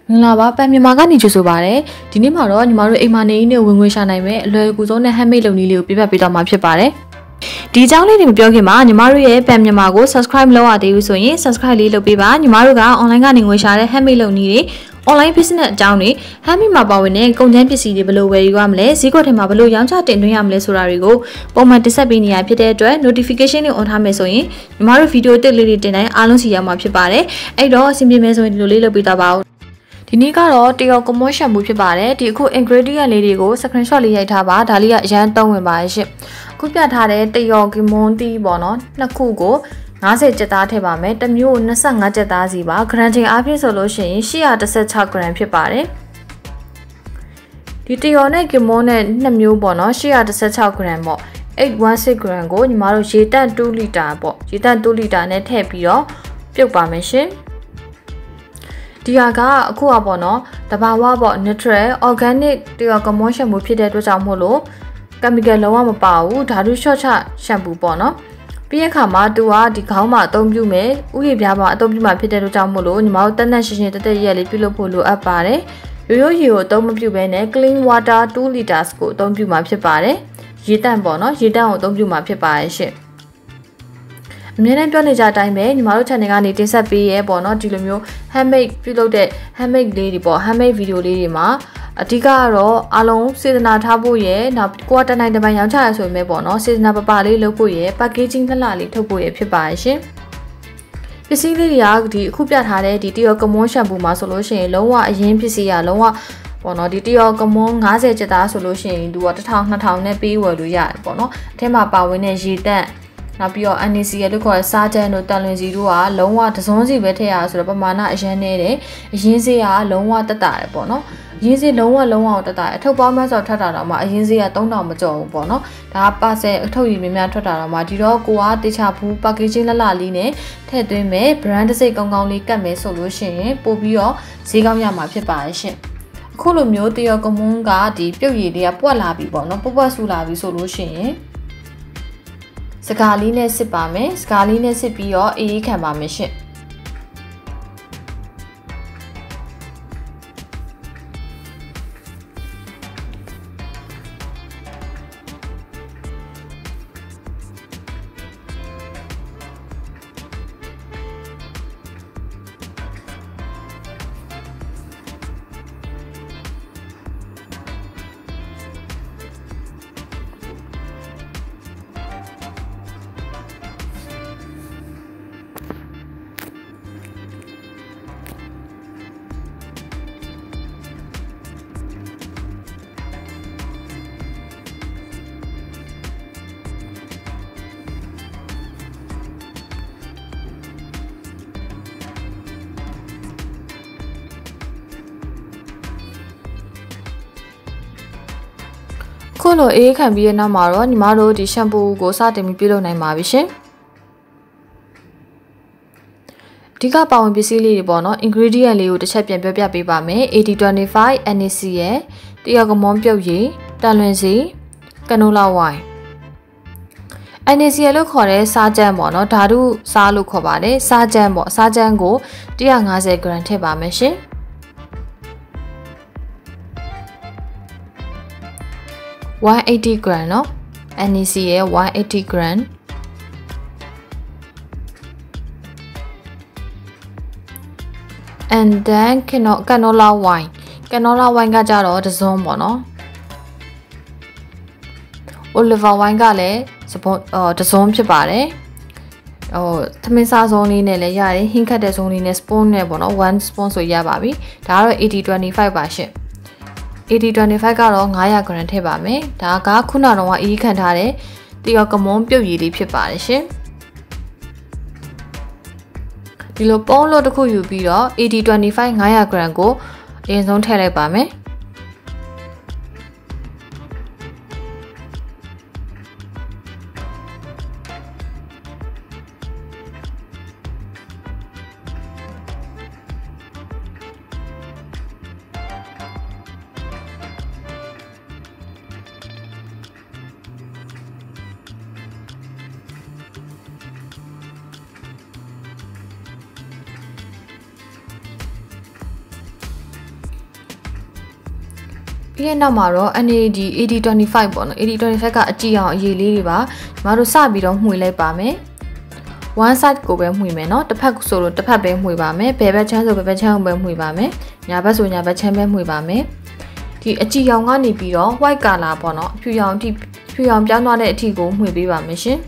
Lava Pamimagani Jusubare, Dinimaro, Nimaru Emani, Wingwish and I may, Luguzone Hamilton Nilu, Pipa Pita Mapipare. Detail in Biogima, Nimaru, Pamimago, subscribe lower the Usoye, subscribe Lilo Piba, Nimaruga, online wish at Hamilton Nili, online business Downy, Hammy Mabawine, content PC below where you am less, you got him a below Yamcha, Tenduyam Surarigo, Poma Tisabini, Pite, notification on Hamesoye, Nimaru video delivery tonight, Alusia Mapipare, I do simply meso in Lilo bit about. Tinika Tio commotion Mupare, Tiku ingredient lady go, screenshot Yataba, Dalia Janton with my ship. Kupia Tare, Tio Gimonti Bono, Nakugo, Nase Jeta Bame, the new Nasanga Jeta Ziba, granting Api solution, she had the set her grandpare. Titione Gimone, Namu Bono, she had the set her grandmo. 816 gram go, Nimaro Jeta 2 liter, Jeta 2 liter net happy, Pupa machine. Diaga, Kuabono, the Bawa natural, organic, the commotion will pit with Amolo, Camigaloa Pau, Tadu Shocha, shampoo bono. Piakama, Dua, the Kama, Tom you may, Uyaba, Tom you my pit with Amolo, Mountain Nation, the yellow pillow polo apare, you, Tom you bene, clean water, 2 liters go, Tom you my pipare, Jitan bono, Jitan, Tom you my pipare. Many Pioneer time, Marutanagani disappear, bono, Tilumio, handmade pillow de handmade lady bo, handmade video lady ma, a tigaro, alone, seasonal tabuye, not quarter night by young child, so may bono, seasonal pali, locuye, packaging the lally, topuye, pipashi. Basically, the Kupia had the Tio commotion buma solution, lower, a YMPC, lower, bono, the Tio common, has a jeta solution, do what the town, not town, and be where you yard, bono, tema pawin, then. Napio Anisia look or Satan or Talenzidua, Lonwa, the Sonzi Vetea, Surapamana, Genere, Jinzia, Lonwa, the Diabono, Jinzi Lowa, the Dia, Tobamas or Tatarama, Jinzia, don't know Majo, Bono, the Apase, told you, Tatarama, Dido, Goa, the Chapu, packaging la line, Tedume, Brandse Gongoli, Game solution, Bobio, Sigama Pipashi. Columio, the Yokomunga, the Piodia, Pualabi, Bono, Popasulabi solution. Scaline Sipame, Scaline Sipio, E. Camamish. ခုလိုအေးခံပြီးတဲ့နောက်မှာတော့ညီမတို့ဒီ shampoo ကိုစတင်ပြီးပြုလုပ်နိုင်ပါပြီရှင်အဓိကပါဝင်ပစ္စည်းလေးတွေပေါ့နော် ingredient လေးကိုတစ်ချက်ပြန်ပြောပြပေးပါမယ် 8025 NAC ရဲ့တယောက်ကမွန်ပြုတ်ရည်တန်လွင်စီကနိုလာဝိုင် NAC လို့ခေါ်တဲ့စားကြမ်းပေါ့နော်ဓာတုစားလို့ခေါ်ပါတယ်စားကြမ်းပေါ့စားကြမ်းကို150 gram ထည့်ပါမယ်ရှင်180 gram เนาะ NAC ရဲ့180 gram and then canola wine ကကြတော့တစ်စုံပေါ့နော် olive wine ကလည်းတစ်စုံဖြစ်ပါတယ်သမင်းစားစုံလေးနဲ့လည်းရတယ်ဟင်းခတ်တဲ့စုံလေးနဲ့ spoon နဲ့ပေါ့နော်1 spoon ဆိုရပါပြီဒါကတော့8025ပါရှင်8025ကတော့900 gram ထည့်ပါမယ်ဒါကခုနကတော့အေးခံထားတဲ့တယောက်ကမွန်ပြုတ်ရည်လေးဖြစ်ပါတယ်ရှင်ဒီလိုပုံးလို့တစ်ခုယူပြီးတော့8025 900 gram ကိုအရင်ဆုံးထည့်လိုက်ပါမယ် ပြီးရဲ့နောက်မှာတော့ NAD 8025ပေါ့နော် 8025ကအကြည့်အောင်အရေးလေးတွေပါညီမတို့စပြီးတော့မှွေလိုက်ပါမယ် one side ကိုပဲမှွေမယ်เนาะတစ်ဖက်ဆိုလို့တစ်ဖက်ပဲမှွေပါမယ်ဘယ်ဘက်ချမ်းဆိုဘယ်ဘက်ချမ်းကိုပဲမှွေပါမယ်ညာဘက်ဆိုညာဘက်ချမ်းပဲမှွေပါမယ်ဒီအကြည့်ရောင်ကနေပြီးတော့ white color ပေါ့နော်အဖြူရောင်အထိဖြူရောင်ပြောင်းသွားတဲ့အထိကိုမှွေပေးပါမယ်ရှင်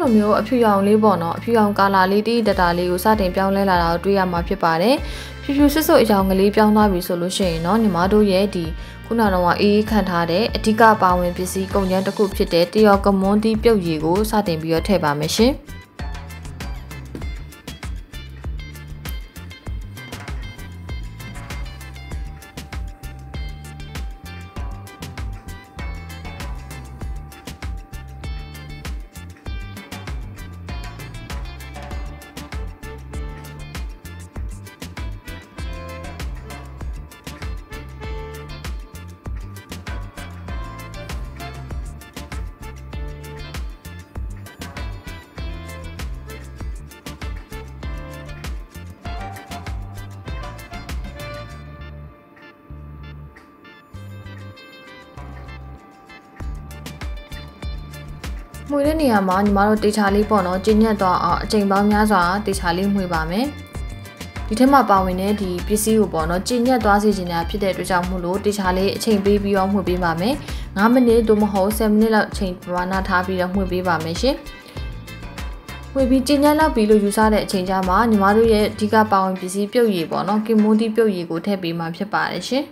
လိုမျိုးအဖြူရောင်လေးပေါ့နော်အဖြူရောင်ကာလာလေးတီးတတာလေးကိုစတင်ပြောင်းလဲလာတာကိုတွေ့ရမှာဖြစ်ပါတယ်ဖြူဖြူဆွတ်ဆွတ်အရောင်ကလေးပြောင်းသွားပြီဆိုလို့ရှိရင်เนาะညီမတို့ရဲ့ဒီခုနကတော့အေးခန့်ထားတဲ့အဓိကပါဝင်ပစ္စည်းကုန်ကျန်းတစ်ခုဖြစ်တဲ့တရောကမွန်တီးပြုတ်ရည်ကိုစတင်ပြီးတော့ထည့်ပါမယ်ရှင်မှွေတဲ့နေရာမှာညီမတို့တေချာလေးပေါ့နော်ကျဉ်ညက်သွားအောင်အချိန်ပေါင်းများစွာတေချာလေးမှွေပါမယ်ဒီထက်မှပါဝင်တဲ့ဒီပစ္စည်းကိုပေါ့နော်ကျဉ်ညက်သွားစေချင်တာဖြစ်တဲ့အတွက်ကြောင့်မို့လို့တေချာလေးအချိန်ပေးပြီးတော့မှွေပေးပါမယ်9မိနစ်သို့မဟုတ်10မိနစ်လောက်အချိန်ပမာဏထားပြီးတော့မှွေပေးပါမယ်ရှင်မှွေပြီးကျဉ်ညက်လောက်ပြီးလို့ယူဆတဲ့အချိန်ကြာမှာညီမတို့ရဲ့အဓိကပါဝင်ပစ္စည်းပြုတ်ရည်ပေါ့နော်ကင်မွန်တီပြုတ်ရည်ကိုထည့်ပေးမှဖြစ်ပါတယ်ရှင်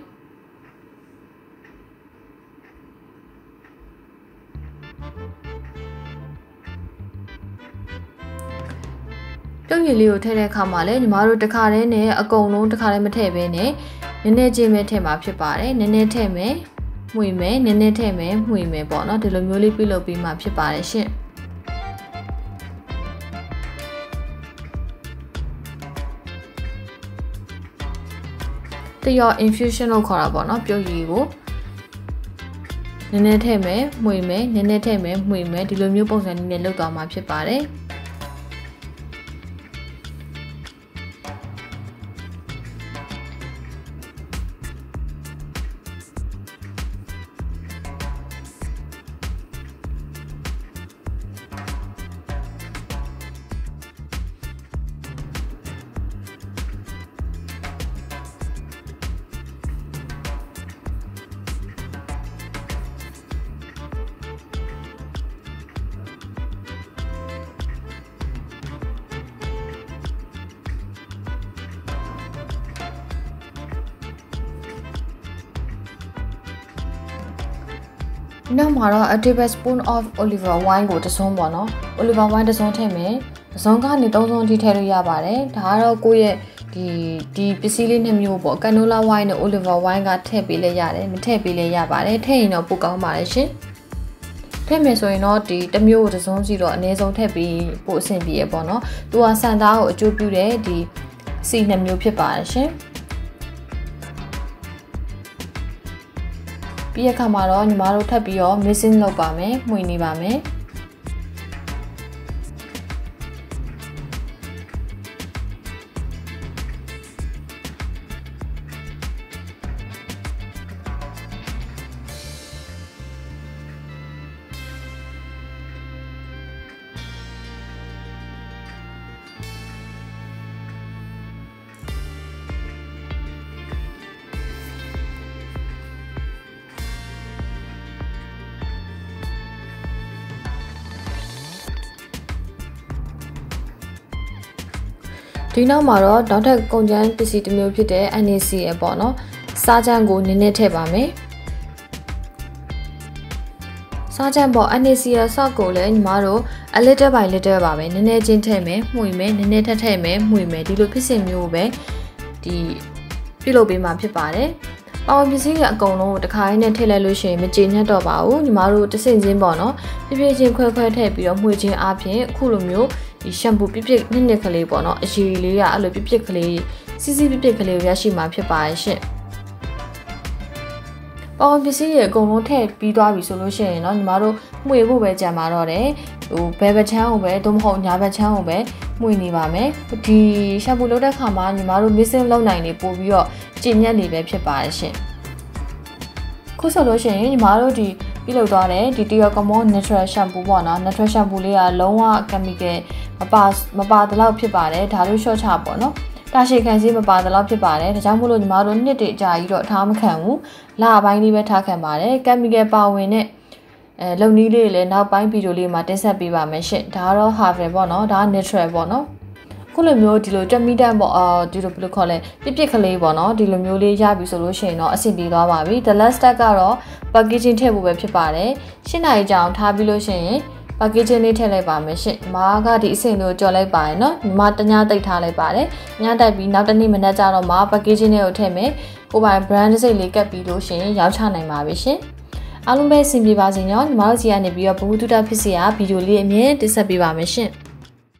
ပြုတ်ရည်လေးကိုထည့်တဲ့အခါမှာလည်းညီမတို့တစ်ခါတည်းနဲ့အကုန်လုံးတစ်ခါတည်းမထည့်ဘဲနဲ့နည်းနည်းချင်းပဲထည့်မှာဖြစ်ပါတယ်နည်းနည်းထည့်မယ်မှွေမယ်နည်းနည်းထည့်မယ်မှွေမယ်ပေါ့နော်ဒီလိုမျိုးလေးပြုလုပ်ပြီးမှဖြစ်ပါတယ်ရှင်တရော infusion လို့ခေါ်တာပေါ့နော်ပြုတ်ရည်ကိုနည်းနည်းထည့်မယ်မှွေမယ်နည်းနည်းထည့်မယ်မှွေမယ်ဒီလိုမျိုးပုံစံနဲ့လုပ်သွားမှာဖြစ်ပါတယ်နောက်မှာတော့ a tablespoon of olive wine ကိုတစ်စုံပေါ့နော် olive wine တစ်စုံထည့်မယ်တစ်စုံကနေ3စုံအထိထည့်လို့ရပါတယ်ဒါကတော့ကိုယ့်ရဲ့ဒီပစ္စည်းလေး2မျိုးပေါ့ canola wine နဲ့ olive wine ကထည့်ပေးလဲရတယ်မထည့်ပေးလဲရပါတယ်ထည့်ရင်တော့ပိုကောင်းပါတယ်ရှင်ထည့်မယ်ဆိုရင်တော့ဒီတစ်မျိုးကိုတစ်စုံစီတော့အနည်းဆုံးထည့်ပြီးပိုအဆင်ပြေရပေါ့နော်သူကဆန်သားကိုအကျိုးပြုတဲ့ဒီစီ2မျိုးဖြစ်ပါတယ်ရှင်ပြီးရခါမှာတော့ညီမတို့ထပ်ပြီးတော့ mixing လုပ်ပါမယ်မှွေနေပါမယ်ဒီနောက်မှာတော့နောက်ထပ်ကုန်ကျန်းပစ္စည်းတစ်မျိုးဖြစ်တဲ့ NAC ရပေါ့နော်စားကြမ်းကိုနည်းနည်းထည့်ပါမယ်စားကြမ်းပေါ့ NAC ရဆော့ကိုလည်းညီမတို့ a little by little ပါပဲနည်းနည်းချင်းထည့်မယ်မှွေမယ်နည်းနည်းထည့်မယ်မှွေမယ်ဒီလိုဖြစ်စဉ်မျိုးကိုပဲဒီပြုလုပ်ပေးမှာဖြစ်ပါတယ်ပေါင်ပစ္စည်းတွေအကုန်လုံးကိုတစ်ခါနဲ့ထည့်လိုက်လို့ရှိရင်မကျေညက်တော့ပါဘူးညီမတို့တစ်ဆင့်ချင်းပေါ့နော်ပြပြချင်းခွဲခွဲထည့်ပြီးတော့မှွေချင်းအားဖြင့်အခုလိုမျိုးဒီရှမ်ပူပြပြနှစ်ကလေးပေါ့နော်အရည်လေးကအဲ့လိုပြပြကလေးစီစီပြပြကလေးကိုရရှိမှာဖြစ်ပါရဲ့ရှင့်ပ အော်ပစ္စည်းတွေအကုန်လုံးထည့်ပြီးသွားပြီဆိုလို့ရှိရင်เนาะညီမတို့မှုေဖို့ပဲကြံပါတော့တယ်ဟိုဘယ်ဘက်ချမ်းကိုပဲသို့မဟုတ်ညာဘက်ချမ်းကိုပဲမှုေနေပါမယ်ဒီရှမ်ပူလုပ်တဲ့ခါမှာညီမတို့ mixing လုပ်နိုင်နေပို့ပြီးတော့ကျဉ်ညက်နေပဲဖြစ်ပါတယ်ရှင်ခုဆိုလို့ရှိရင်ညီမတို့ဒီပြုလုပ်သွားတယ်ဒီTrio Common Natural Shampoo ပေါ့နော် Natural Shampoo လေးကလုံးဝ chemical မပါတလောက်ဖြစ်ပါတယ်ဒါတို့ short ချပေါ့နော်တာရှည်ခံစည်းမပါတလောက်ဖြစ်ပါတယ်ဒါကြောင့်မို့လို့ညီမတို့နှစ်တည်းအကြာကြီးတော့ထားမခံဘူးလအပိုင်းလေးပဲထားခံပါတယ် chemical ပါဝင်တဲ့လုံနည်းလေးလည်းနောက်ပိုင်းဗီဒီယိုလေးမှာတင်ဆက်ပေးပါမယ်ရှင်ဒါကတော့ harvest ပေါ့နော်ဒါက natural ပေါ့နော်ခုလိုမျိုးဒီလိုတက်မီတန်ပေါ့ဒီလိုဘယ်လိုခေါ်လဲပြစ်ကလေးပေါ့နော်ဒီလိုမျိုးလေးရပြီဆိုလို့ရှိရင်တော့အဆင်ပြေသွားပါပြီ the last step ကတော့ packaging ထည့်ဖို့ပဲဖြစ်ပါတယ်၈နာရီကြာအောင်ထားပြီးလို့ရှိရင် packaging လေးထည့်လိုက်ပါမယ်ရှင်မားကဒီအဆင့်လို့ကြော်လိုက်ပါရနော်မားတ냐တိတ်ထားလိုက်ပါတယ်ညတိုက်ပြီးနောက်တစ်နေ့မနက်ကျတော့မား packaging လေးကိုထည့်မယ်ကိုပိုင် brand စိတ်လေးကပ်ပြီးလို့ရှိရင်ရောင်းချနိုင်ပါပြီရှင်အားလုံးပဲအဆင်ပြေပါစေညောညီမတို့စီကနေပြီးတော့ဘဝတုဒ္ဒဖြစ်စီရဗီဒီယိုလေးအမြဲတင်ဆက်ပေးပါမယ်ရှင်